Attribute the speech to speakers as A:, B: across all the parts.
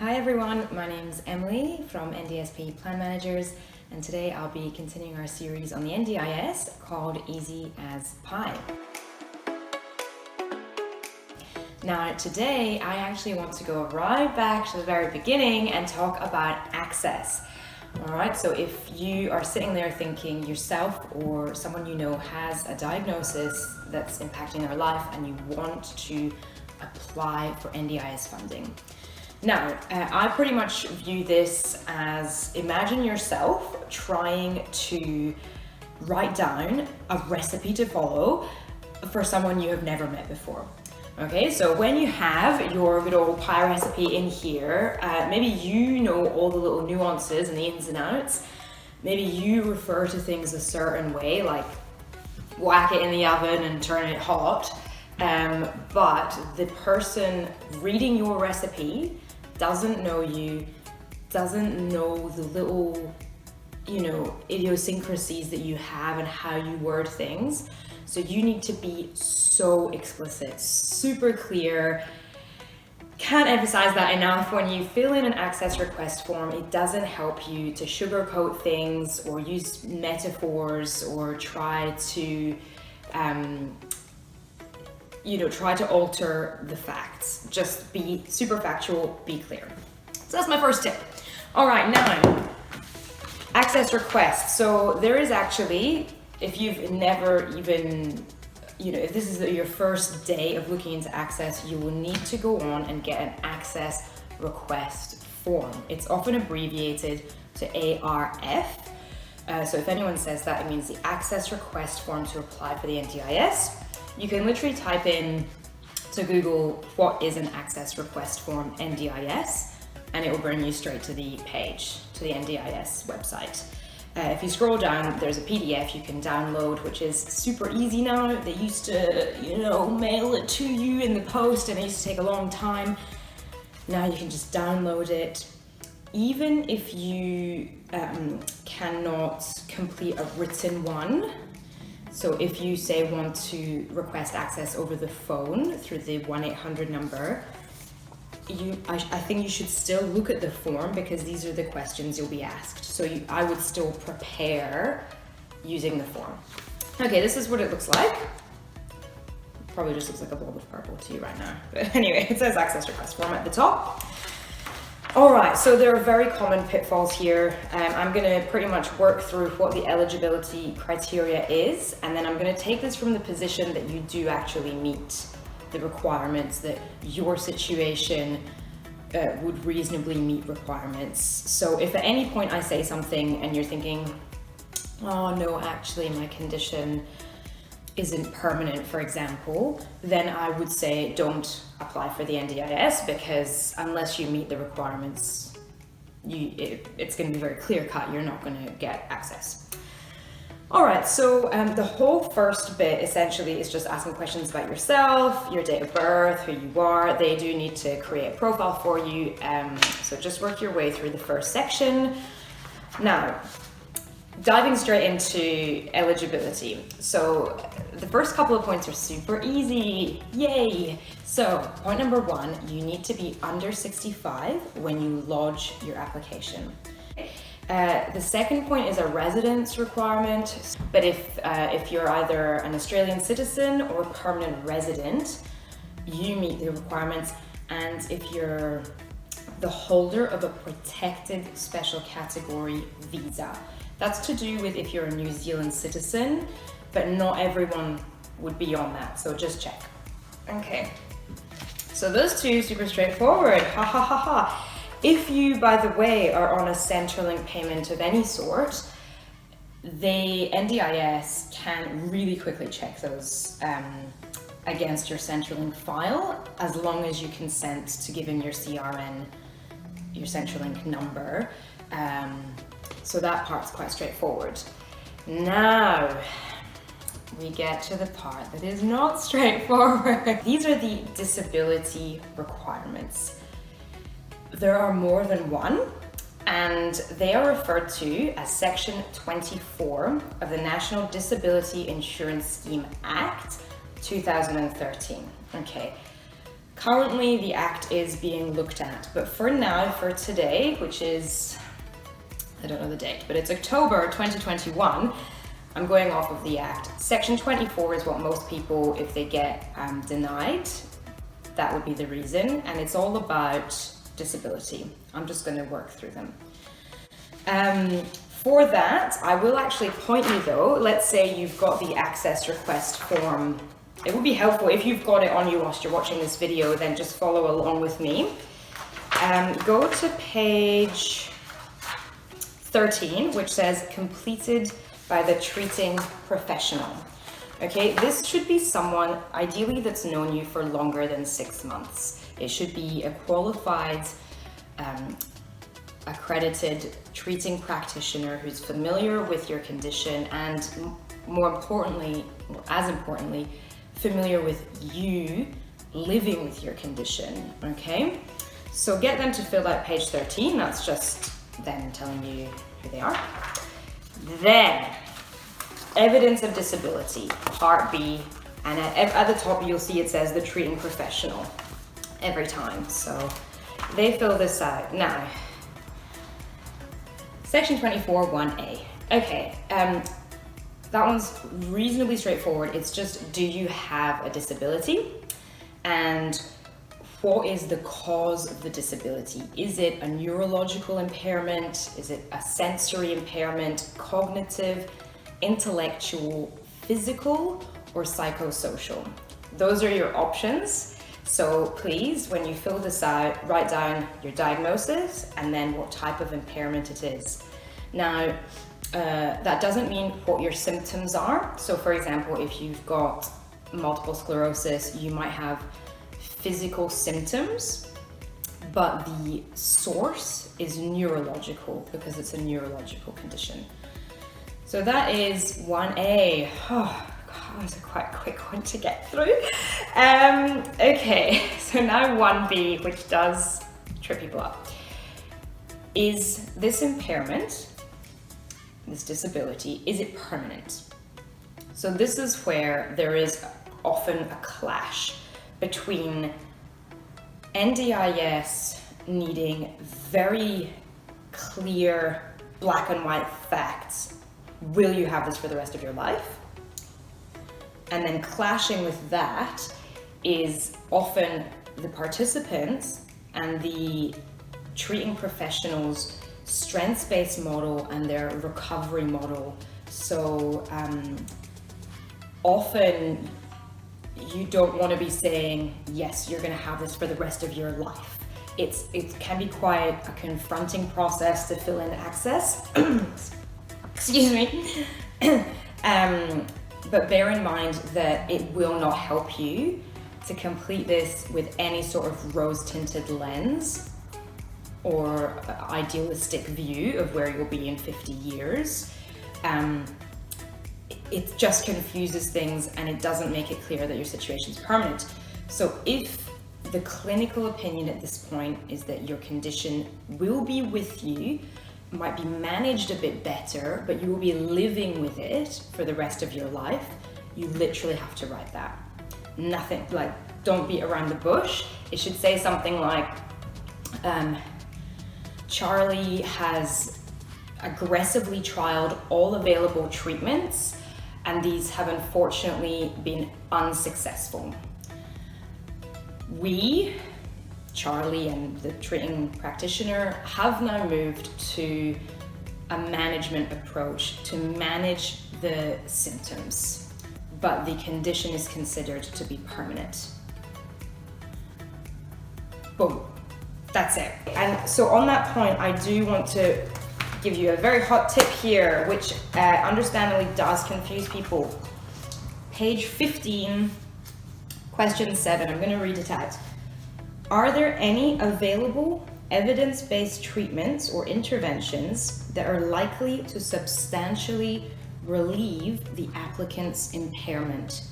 A: Hi everyone, my name's Emilie from NDSP Plan Managers, and today I'll be continuing our series on the NDIS called Easy as Pie. Now today I actually want to go right back to the very beginning and talk about access. Alright, so if you are sitting there thinking yourself or someone you know has a diagnosis that's impacting their life and you want to apply for NDIS funding. Now, I pretty much view this as, imagine yourself trying to write down a recipe to follow for someone you have never met before. Okay, so when you have your good old pie recipe in here, maybe you know all the little nuances and the ins and outs. Maybe you refer to things a certain way, like whack it in the oven and turn it hot. But the person reading your recipe doesn't know you, doesn't know the little, idiosyncrasies that you have and how you word things. So you need to be so explicit, super clear. Can't emphasize that enough. When you fill in an access request form, it doesn't help you to sugarcoat things or use metaphors or try to try to alter the facts. Just be super factual, be clear. So that's my first tip. All right, now, access request. So there is actually, if you've never even, if this is your first day of looking into access, you will need to go on and get an access request form. It's often abbreviated to ARF. So if anyone says that, it means the access request form to apply for the NDIS. You can literally type in to Google, what is an access request form NDIS, and it will bring you straight to the page, to the NDIS website. If you scroll down, there's a PDF you can download, which is super easy now. They used to, mail it to you in the post, and it used to take a long time. Now you can just download it. Even if you cannot complete a written one, so if you say want to request access over the phone through the 1-800 number, I think you should still look at the form because these are the questions you'll be asked. So I would still prepare using the form. Okay, this is what it looks like. Probably just looks like a blob of purple to you right now. But anyway, it says access request form at the top. All right, so there are very common pitfalls here. I'm gonna pretty much work through what the eligibility criteria is, and then I'm gonna take this from the position that you do actually meet the requirements, that your situation would reasonably meet requirements. So if at any point I say something and you're thinking, oh no, actually my condition isn't permanent, for example, then I would say don't apply for the NDIS, because unless you meet the requirements, it's going to be very clear cut, you're not going to get access. All right, so the whole first bit essentially is just asking questions about yourself, your date of birth, who you are. They do need to create a profile for you, so just work your way through the first section. Now, diving straight into eligibility. So the first couple of points are super easy, yay! So point number 1, you need to be under 65 when you lodge your application. The second point is a residence requirement, but if you're either an Australian citizen or permanent resident, you meet the requirements. And if you're the holder of a protected special category visa, that's to do with if you're a New Zealand citizen, but not everyone would be on that, so just check. Okay, so those two, super straightforward, ha ha ha ha. If you, by the way, are on a Centrelink payment of any sort, the NDIS can really quickly check those against your Centrelink file, as long as you consent to giving your CRN, your Centrelink number. So that part's quite straightforward. Now, we get to the part that is not straightforward. These are the disability requirements. There are more than one, and they are referred to as Section 24 of the National Disability Insurance Scheme Act 2013. Okay, Currently, the Act is being looked at, but for now, for today, which is, I don't know the date, but it's October 2021, I'm going off of the Act. Section 24 is what most people, if they get denied, that would be the reason, and it's all about disability. I'm just going to work through them. For that, I will actually point you though, let's say you've got the access request form. It would be helpful if you've got it on you whilst you're watching this video, then just follow along with me. Go to page 13, which says completed by the treating professional. Okay, this should be someone ideally that's known you for longer than 6 months. It should be a qualified, accredited treating practitioner who's familiar with your condition and more importantly, or as importantly, familiar with you living with your condition, okay? So get them to fill out page 13, that's just them telling you who they are. Then, evidence of disability, part B, and at the top you'll see it says the treating professional every time, so they fill this out. Now, section 24, 1A. Okay, that one's reasonably straightforward. It's just, do you have a disability? And what is the cause of the disability? Is it a neurological impairment? Is it a sensory impairment, cognitive, intellectual, physical, or psychosocial? Those are your options. So please, when you fill this out, write down your diagnosis and then what type of impairment it is. Now, that doesn't mean what your symptoms are. So for example, if you've got multiple sclerosis, you might have physical symptoms, but the source is neurological because it's a neurological condition. So that is 1A. Oh, God, that's a quite quick one to get through. Okay, so now 1B, which does trip people up. Is this impairment, this disability, is it permanent? So this is where there is often a clash between NDIS needing very clear black and white facts. Will you have this for the rest of your life? And then clashing with that is often the participants and the treating professionals' strengths-based model and their recovery model. So often you don't want to be saying, yes, you're going to have this for the rest of your life. It can be quite a confronting process to fill in access. Excuse me. But bear in mind that it will not help you to complete this with any sort of rose-tinted lens or idealistic view of where you'll be in 50 years. It just confuses things and it doesn't make it clear that your situation is permanent. So if the clinical opinion at this point is that your condition will be with you, might be managed a bit better, but you will be living with it for the rest of your life, you literally have to write that. Nothing, like, don't beat around the bush. It should say something like, Charlie has aggressively trialed all available treatments and these have unfortunately been unsuccessful. We, Charlie and the treating practitioner, have now moved to a management approach to manage the symptoms, but the condition is considered to be permanent. Boom, that's it. And so on that point, I do want to give you a very hot tip here, which understandably does confuse people. Page 15, question 7, I'm going to read it out. Are there any available evidence-based treatments or interventions that are likely to substantially relieve the applicant's impairment?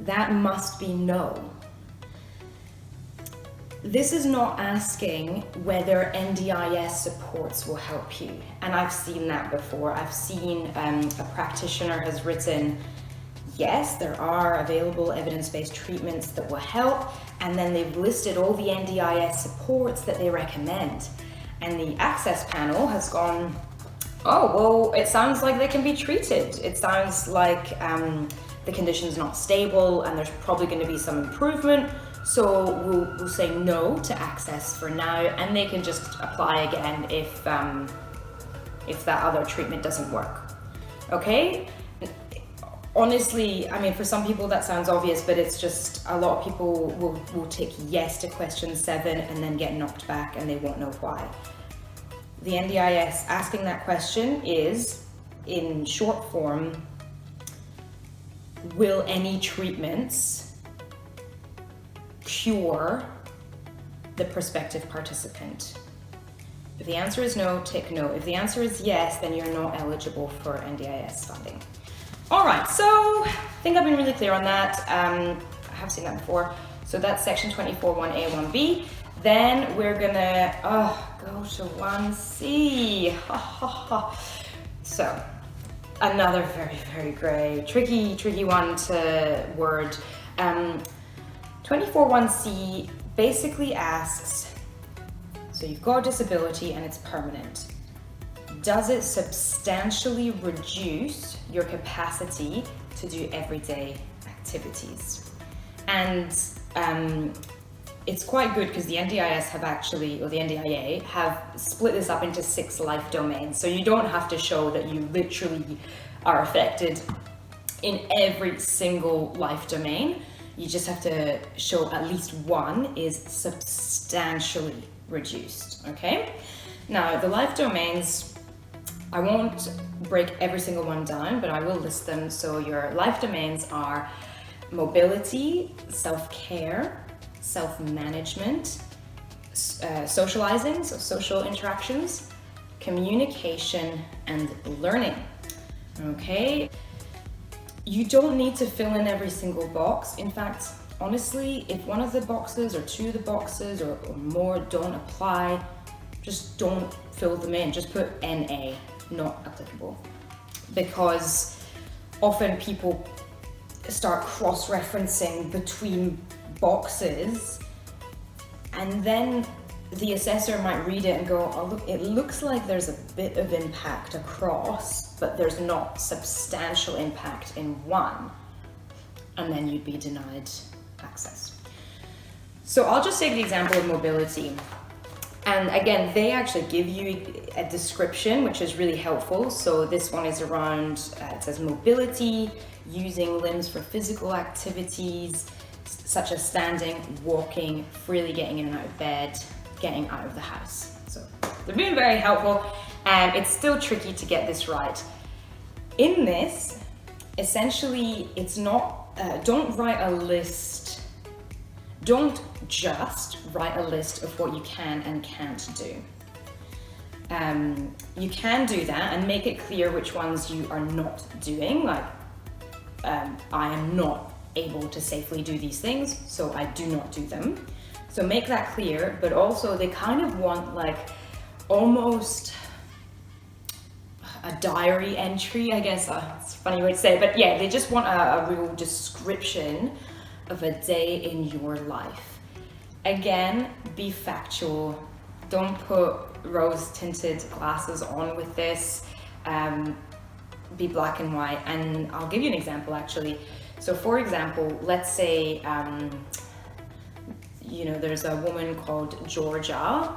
A: That must be no. This is not asking whether NDIS supports will help you. And I've seen that before. I've seen a practitioner has written, yes, there are available evidence-based treatments that will help, and then they've listed all the NDIS supports that they recommend. And the Access panel has gone, oh, well, it sounds like they can be treated. It sounds like the condition's not stable and there's probably going to be some improvement. So we'll say no to Access for now, and they can just apply again if that other treatment doesn't work. Okay? Honestly, I mean, for some people that sounds obvious, but it's just a lot of people will tick yes to question 7 and then get knocked back and they won't know why. The NDIS asking that question is, in short form, will any treatments cure the prospective participant? If the answer is no, tick no. If the answer is yes, then you're not eligible for NDIS funding. All right, so I think I've been really clear on that. I have seen that before. So that's section 24, 1A, 1B. Then we're gonna go to 1C. So another very, very gray, tricky one to word. 24, 1C basically asks, so you've got a disability and it's permanent. Does it substantially reduce your capacity to do everyday activities? And it's quite good because the NDIS have actually, or the NDIA, have split this up into 6 life domains. So you don't have to show that you literally are affected in every single life domain. You just have to show at least one is substantially reduced, okay? Now, the life domains, I won't break every single one down, but I will list them. So your life domains are mobility, self-care, self-management, socializing, so social interactions, communication, and learning. Okay? You don't need to fill in every single box. In fact, honestly, if one of the boxes or 2 of the boxes or more don't apply, just don't fill them in. Just put NA, not applicable. Because often people start cross-referencing between boxes, and then the assessor might read it and go, oh look, it looks like there's a bit of impact across, but there's not substantial impact in one, and then you'd be denied access. So I'll just take the example of mobility. And again, they actually give you a description, which is really helpful. So this one is around, it says mobility, using limbs for physical activities, such as standing, walking, freely getting in and out of bed, getting out of the house. So they're being very helpful, and it's still tricky to get this right. In this, essentially, it's not, don't write a list, don't just write a list of what you can and can't do. You can do that and make it clear which ones you are not doing, like I am not able to safely do these things, so I do not do them. So make that clear, but also they kind of want like almost a diary entry, I guess. It's a funny way to say it, but yeah, they just want a real description of a day in your life. Again, be factual. Don't put rose-tinted glasses on with this. Be black and white. And I'll give you an example actually. So for example, let's say, there's a woman called Georgia.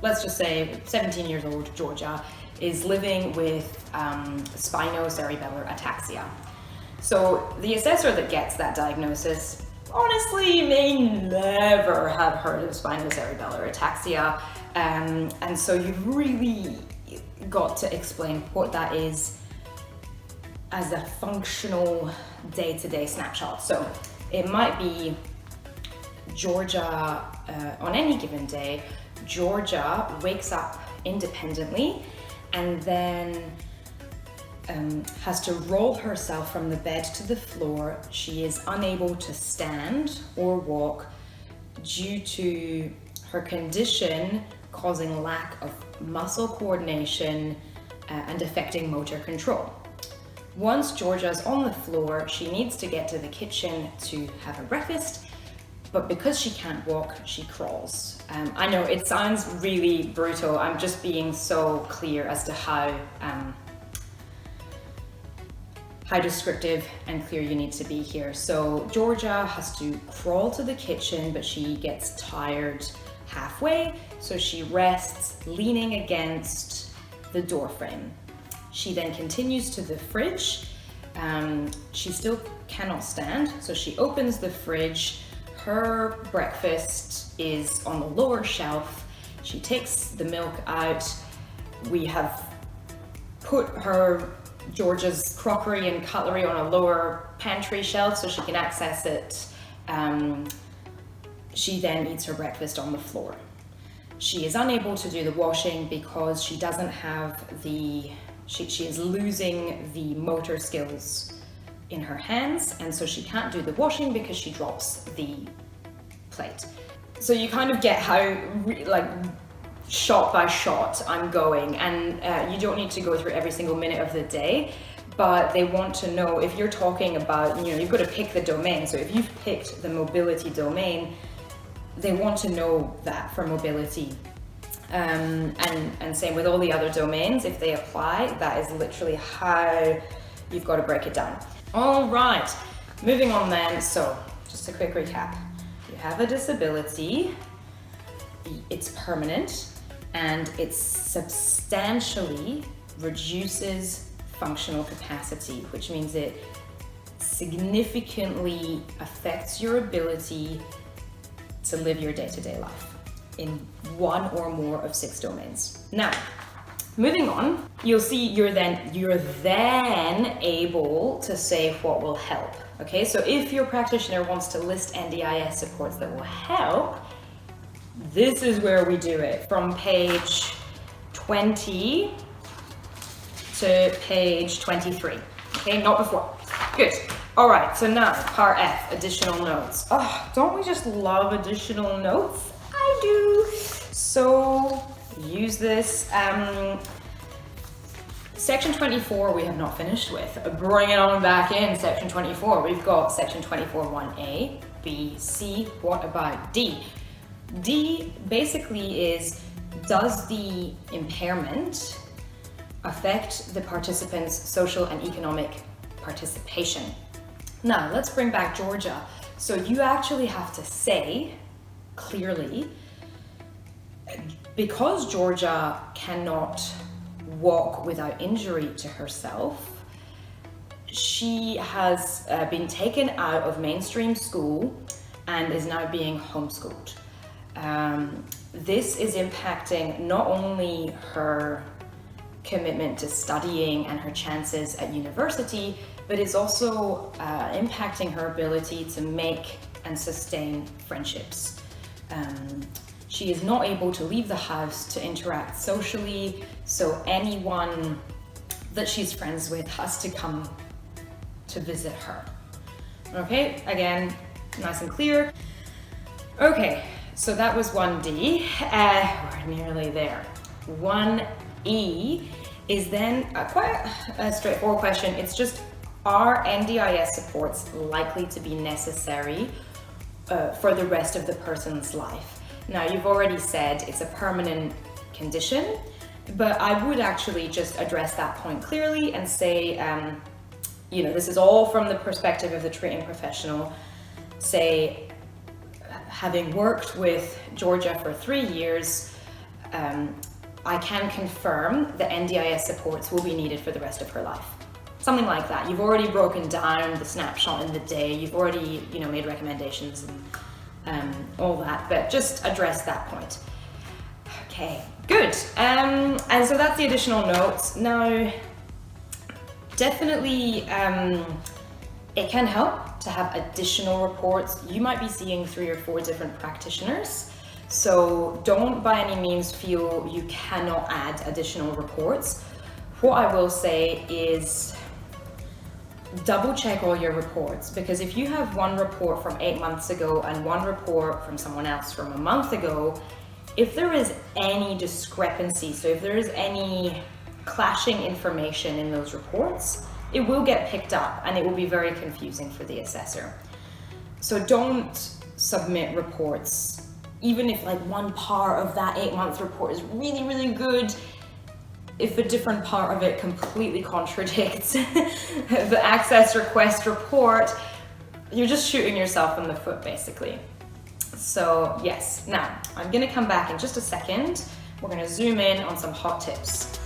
A: Let's just say 17 years old Georgia is living with spinocerebellar ataxia. So the assessor that gets that diagnosis honestly may never have heard of spinocerebellar ataxia. And so you've really got to explain what that is as a functional day-to-day snapshot. So it might be Georgia, on any given day, Georgia wakes up independently and then has to roll herself from the bed to the floor. She is unable to stand or walk due to her condition causing lack of muscle coordination and affecting motor control. Once Georgia's on the floor, she needs to get to the kitchen to have her breakfast, but because she can't walk, she crawls. I know it sounds really brutal. I'm just being so clear as to how descriptive and clear you need to be here. So Georgia has to crawl to the kitchen, but she gets tired halfway, so she rests leaning against the door frame. She then continues to the fridge. She still cannot stand, so she opens the fridge. Her breakfast is on the lower shelf. She takes the milk out. We have put Georgia's crockery and cutlery on a lower pantry shelf so she can access it. She then eats her breakfast on the floor. She is unable to do the washing because she doesn't have she is losing the motor skills in her hands, and so she can't do the washing because she drops the plate. So you kind of get how shot by shot I'm going, and you don't need to go through every single minute of the day, but they want to know if you're talking about, you've got to pick the domain. So if you've picked the mobility domain, they want to know that for mobility. And same with all the other domains, if they apply, that is literally how you've got to break it down. All right, moving on then. So just a quick recap. You have a disability, it's permanent, and it substantially reduces functional capacity, which means it significantly affects your ability to live your day-to-day life in one or more of 6 domains. Now, moving on, you'll see you're then able to say what will help. Okay, so if your practitioner wants to list NDIS supports that will help, this is where we do it, from page 20 to page 23. Okay, not before. Good. All right, so now part F, additional notes. Oh, don't we just love additional notes? I do. So use this. Section 24 we have not finished with. Bring it on back in, section 24. We've got section 24 1A, B, C. What about D? D basically is, does the impairment affect the participant's social and economic participation? Now, let's bring back Georgia. So you actually have to say clearly, because Georgia cannot walk without injury to herself, she has been taken out of mainstream school and is now being homeschooled. This is impacting not only her commitment to studying and her chances at university, but it's also impacting her ability to make and sustain friendships. She is not able to leave the house to interact socially, so anyone that she's friends with has to come to visit her. Okay, again, nice and clear. Okay, so that was 1D. We're nearly there. 1E is then quite a straightforward question. It's just, are NDIS supports likely to be necessary for the rest of the person's life? Now, you've already said it's a permanent condition, but I would actually just address that point clearly and say, this is all from the perspective of the treating professional. Say, having worked with Georgia for 3 years, I can confirm that NDIS supports will be needed for the rest of her life. Something like that. You've already broken down the snapshot in the day. You've already, made recommendations and all that, but just address that point. Okay, good. And so that's the additional notes. Now, definitely, it can help to have additional reports. You might be seeing 3 or 4 different practitioners, so don't by any means feel you cannot add additional reports. What I will say is, double check all your reports, because if you have one report from 8 months ago and one report from someone else from a month ago, if there is any discrepancy, so if there is any clashing information in those reports, it will get picked up and it will be very confusing for the assessor. So don't submit reports, even if like one part of that 8-month report is really, really good. If a different part of it completely contradicts the access request report, you're just shooting yourself in the foot, basically. So yes, now I'm gonna come back in just a second. We're gonna zoom in on some hot tips.